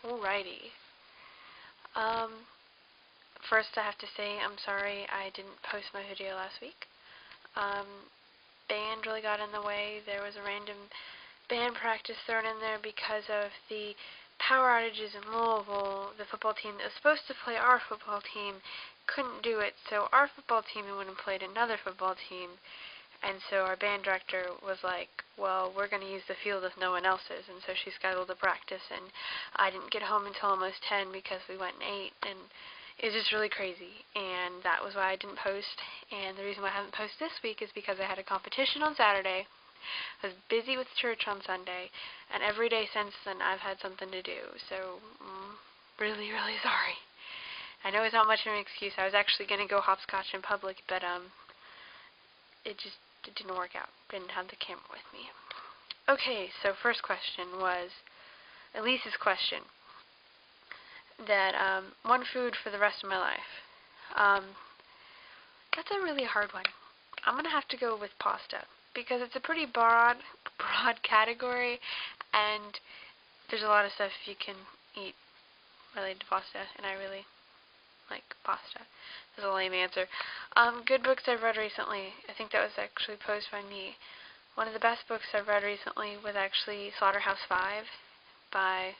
Alrighty. Um, First I have to say I'm sorry I didn't post my video last week. Band really got in the way. There was a random band practice thrown in there because of the power outages in Louisville. The football team that was supposed to play our football team couldn't do it, so our football team went and played another football team. And so our band director was like, well, we're going to use the field if no one else is. And so she scheduled a practice, and I didn't get home until almost 10 because we went and ate, and it was just really crazy. And that was why I didn't post. And the reason why I haven't posted this week is because I had a competition on Saturday. I was busy with church on Sunday, and every day since then I've had something to do. So, really, really sorry. I know it's not much of an excuse. I was actually going to go hopscotch in public, but it didn't work out. Didn't have the camera with me. Okay, so first question was Elise's question. That one food for the rest of my life. That's a really hard one. I'm gonna have to go with pasta because it's a pretty broad category, and there's a lot of stuff you can eat related to pasta, and I really like pasta. That's a lame answer. Good books I've read recently. I think that was actually posed by me. One of the best books I've read recently was actually Slaughterhouse-Five by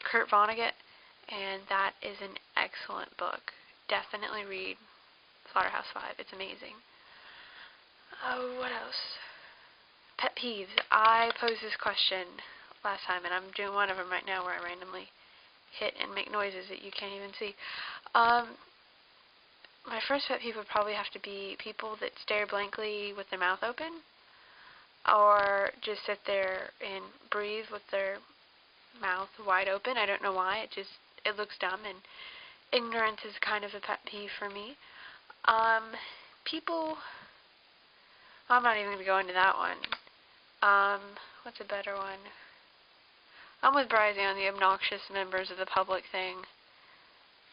Kurt Vonnegut, and that is an excellent book. Definitely read Slaughterhouse-Five. It's amazing. Oh, what else? Pet peeves. I posed this question last time, and I'm doing one of them right now where I randomly hit and make noises that you can't even see. My first pet peeve would probably have to be people that stare blankly with their mouth open, or just sit there and breathe with their mouth wide open. I don't know why. It looks dumb, and ignorance is kind of a pet peeve for me. People. I'm not even going to go into that one. What's a better one? I'm with Bryzy on the obnoxious members of the public thing.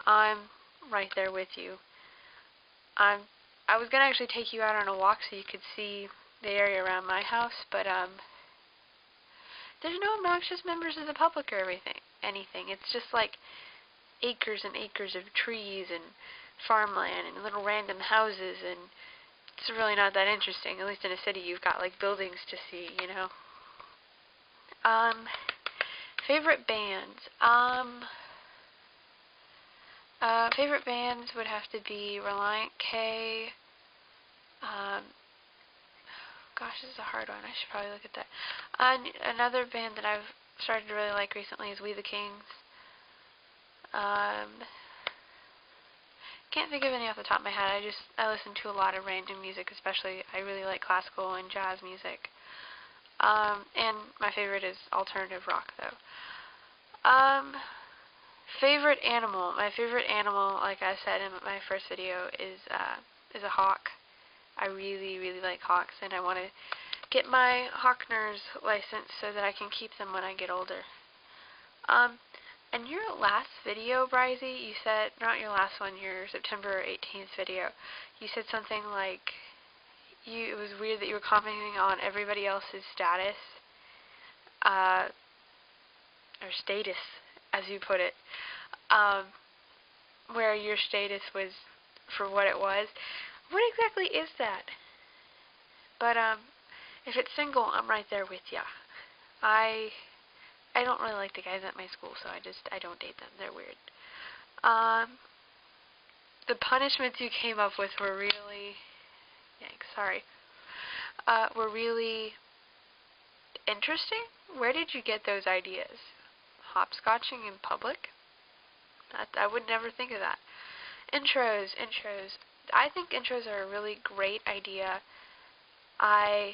I'm right there with you. I was going to actually take you out on a walk so you could see the area around my house, but there's no obnoxious members of the public or anything. It's just like acres and acres of trees and farmland and little random houses, and it's really not that interesting. At least in a city you've got like buildings to see, you know. Favorite bands. Favorite bands would have to be Reliant K. Gosh, this is a hard one. I should probably look at that. Another band that I've started to really like recently is We the Kings. Can't think of any off the top of my head. I listen to a lot of random music, especially I really like classical and jazz music. And my favorite is alternative rock, though. Favorite animal. My favorite animal, like I said in my first video, is a hawk. I really, really like hawks, and I want to get my Hawkner's license so that I can keep them when I get older. In your last video, Bryzy, you said, not your last one, your September 18th video, you said something like, it was weird that you were commenting on everybody else's status, or status, as you put it, where your status was for what it was. What exactly is that? But, if it's single, I'm right there with ya. I don't really like the guys at my school, so I don't date them. They're weird. The punishments you came up with were really, were really interesting. Where did you get those ideas? Hopscotching in public? I would never think of that. Intros. I think intros are a really great idea. I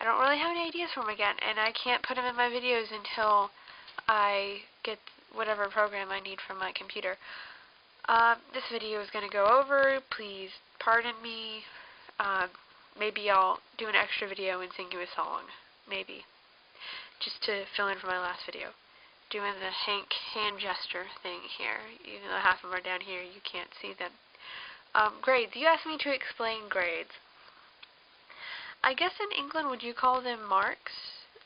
don't really have any ideas for them again, and I can't put them in my videos until I get whatever program I need from my computer. This video is going to go over. Please pardon me. Maybe I'll do an extra video and sing you a song. Maybe. Just to fill in for my last video. Doing the Hank hand gesture thing here. Even though half of them are down here, you can't see them. Grades. You asked me to explain grades. I guess in England, would you call them marks?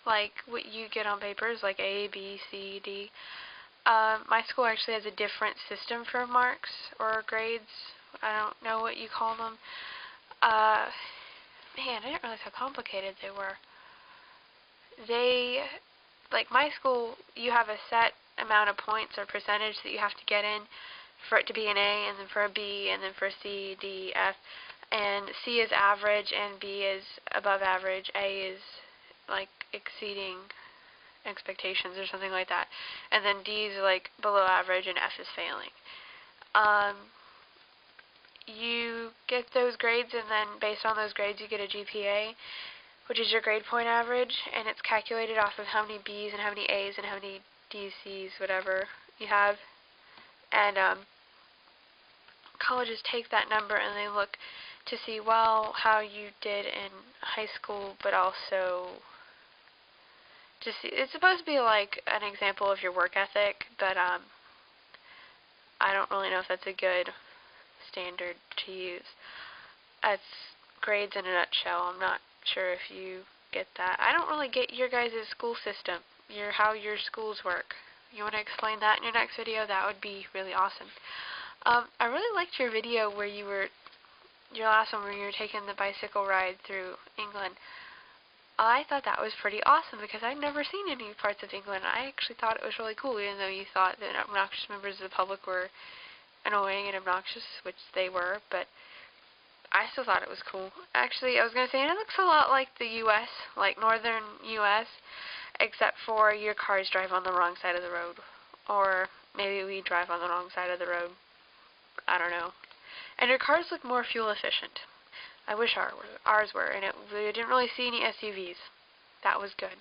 Like what you get on papers, like A, B, C, D? My school actually has a different system for marks or grades. I don't know what you call them. Man, I didn't realize how complicated they were. Like my school, you have a set amount of points or percentage that you have to get in for it to be an A, and then for a B, and then for C, D, F. And C is average, and B is above average. A is like exceeding expectations or something like that. And then D is like below average, and F is failing. You get those grades, and then based on those grades you get a GPA, which is your grade point average, and it's calculated off of how many B's and how many A's and how many D's, C's, whatever you have. And colleges take that number and they look to see, well, how you did in high school, but also just see, it's supposed to be like an example of your work ethic, but I don't really know if that's a good standard to use. That's grades in a nutshell. I'm not sure if you get that. I don't really get your guys' school system, how your schools work. You want to explain that in your next video? That would be really awesome. I really liked your video where your last one where you were taking the bicycle ride through England. I thought that was pretty awesome because I'd never seen any parts of England. I actually thought it was really cool, even though you thought that obnoxious members of the public were annoying and obnoxious, which they were, but I still thought it was cool. Actually, I was going to say, it looks a lot like the U.S., like northern U.S., except for your cars drive on the wrong side of the road. Or maybe we drive on the wrong side of the road. I don't know. And your cars look more fuel efficient. I wish ours were, and we didn't really see any SUVs. That was good.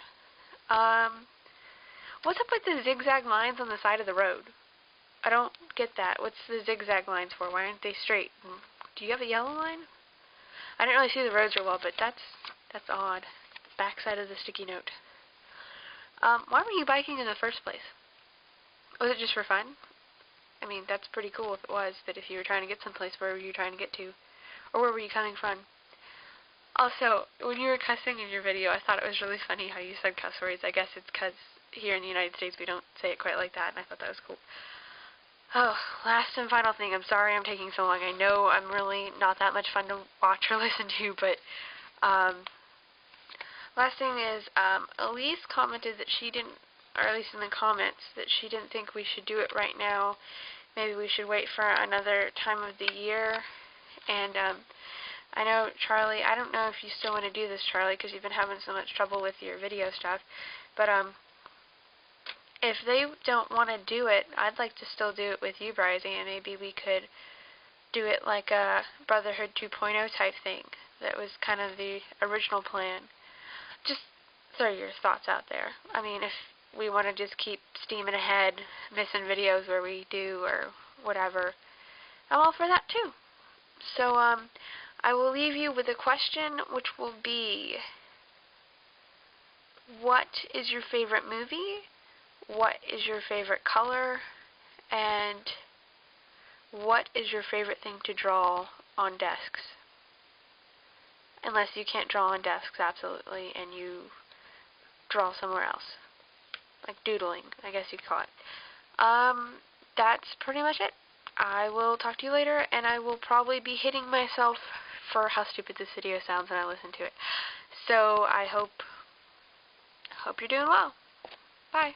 What's up with the zigzag lines on the side of the road? I don't get that. What's the zigzag lines for? Why aren't they straight? Do you have a yellow line? I didn't really see the roads real well, but that's odd. Backside of the sticky note. Why were you biking in the first place? Was it just for fun? I mean, that's pretty cool if it was, but if you were trying to get someplace, where were you trying to get to? Or where were you coming from? Also, when you were cussing in your video, I thought it was really funny how you said cuss words. I guess it's because here in the United States we don't say it quite like that, and I thought that was cool. Oh, last and final thing. I'm sorry I'm taking so long. I know I'm really not that much fun to watch or listen to, but last thing is, Elise commented that she didn't, or at least in the comments, that she didn't think we should do it right now. Maybe we should wait for another time of the year. And I know, Charlie, I don't know if you still want to do this, Charlie, because you've been having so much trouble with your video stuff, but if they don't want to do it, I'd like to still do it with you, Bryzy, and maybe we could do it like a Brotherhood 2.0 type thing. That was kind of the original plan. Just throw your thoughts out there. I mean, if we want to just keep steaming ahead, missing videos where we do or whatever, I'm all for that too. So, I will leave you with a question, which will be, what is your favorite movie? What is your favorite color? And what is your favorite thing to draw on desks? Unless you can't draw on desks, absolutely, and you draw somewhere else. Like doodling, I guess you'd call it. That's pretty much it. I will talk to you later, and I will probably be hitting myself for how stupid this video sounds when I listen to it. So I hope you're doing well. Bye.